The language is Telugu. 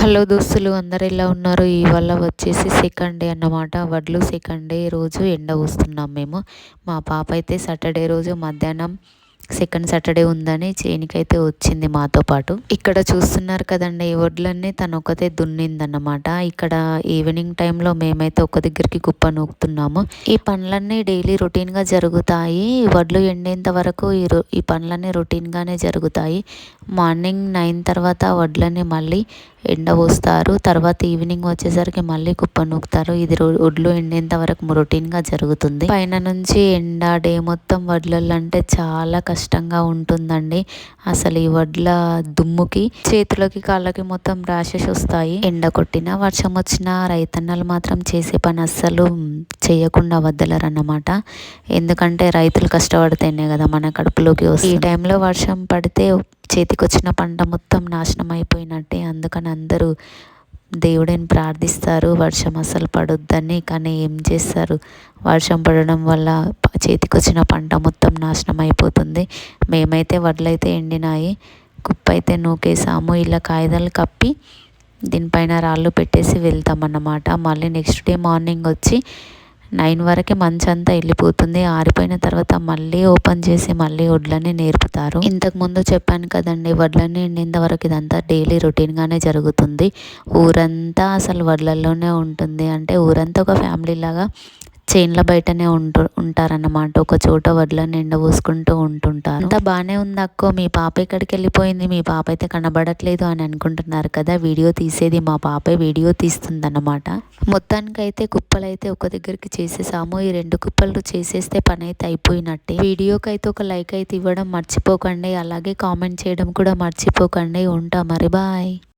హలో దోస్తులు, అందరు ఎలా ఉన్నారు? ఇవాళ వచ్చేసి సెకండ్ డే అన్నమాట. వడ్లు సెకండ్ డే రోజు ఎండ పోస్తున్నాం మేము. మా పాప అయితే సాటర్డే రోజు మధ్యాహ్నం సెకండ్ సాటర్డే ఉందని చేనికైతే వచ్చింది మాతో పాటు. ఇక్కడ చూస్తున్నారు కదండి, ఈ వడ్లన్నీ తను ఒకతే దున్నిందన్నమాట. ఇక్కడ ఈవినింగ్ టైంలో మేమైతే ఒక దగ్గరికి కుప్ప నూకుతున్నాము. ఈ పనులన్నీ డైలీ రొటీన్గా జరుగుతాయి. వడ్లు ఎండేంత వరకు ఈ పనులన్నీ రొటీన్గానే జరుగుతాయి. మార్నింగ్ 9 తర్వాత వడ్లన్నీ మళ్ళీ ఎండబోస్తారు. తర్వాత ఈవినింగ్ వచ్చేసరికి మళ్ళీ కుప్ప నూకుతారు. ఇది వడ్లు ఎండేంత వరకు రొటీన్గా జరుగుతుంది. పైన నుంచి ఎండ డే మొత్తం వడ్లల్లో అంటే చాలా కష్టంగా ఉంటుందండి. అసలు ఈ వడ్ల దుమ్ముకి చేతులకి కాళ్ళకి మొత్తం ర్యాషెస్ వస్తాయి. ఎండ కొట్టినా వర్షం వచ్చినా రైతన్నలు మాత్రం చేసే పని అస్సలు చేయకుండా వదలరన్నమాట. ఎందుకంటే రైతులు కష్టపడితేనే కదా మన కడుపులోకి వస్తుంది. ఈ టైంలో వర్షం పడితే చేతికి వచ్చిన పంట మొత్తం నాశనం అయిపోయినట్టే. అందుకని అందరూ దేవుడిని ప్రార్థిస్తారు వర్షం అసలు పడొద్దని. కానీ ఏం చేస్తారు, వర్షం పడడం వల్ల చేతికి వచ్చిన పంట మొత్తం నాశనం అయిపోతుంది. మేమైతే వడ్లయితే ఎండినాయి, కుప్ప అయితే నూకేసాము. ఇలా కాగితాలు కప్పి దీనిపైన రాళ్ళు పెట్టేసి వెళ్తామన్నమాట. మళ్ళీ నెక్స్ట్ డే మార్నింగ్ వచ్చి 9 వరకే మంచంతా వెళ్ళిపోతుంది. ఆరిపోయిన తర్వాత మళ్ళీ ఓపెన్ చేసి మళ్ళీ వడ్లన్నీ నేర్పుతారు. ఇంతకుముందు చెప్పాను కదండి, వడ్లన్నీ ఎండేంత వరకు ఇదంతా డైలీ రొటీన్గానే జరుగుతుంది. ఊరంతా అసలు వడ్లల్లోనే ఉంటుంది. అంటే ఊరంతా ఒక ఫ్యామిలీ లాగా చేన్ల బయటనే ఉంటారన్నమాట. ఒక చోట వడ్లను ఎండబోసుకుంటూ ఉంటుంటారు. అంతా బాగానే ఉంది అక్కో, మీ పాప ఎక్కడికి వెళ్ళిపోయింది, మీ పాప అయితే కనబడట్లేదు అని అనుకుంటున్నారు కదా. వీడియో తీసేది మా పాపే, వీడియో తీస్తుందన్నమాట. మొత్తానికైతే కుప్పలు అయితే ఒక దగ్గరికి చేసేసాము. ఈ 2 కుప్పలు చేసేస్తే పని అయితే అయిపోయినట్టే. వీడియోకి అయితే ఒక లైక్ అయితే ఇవ్వడం మర్చిపోకండి, అలాగే కామెంట్ చేయడం కూడా మర్చిపోకండి. ఉంటా మరి, బాయ్.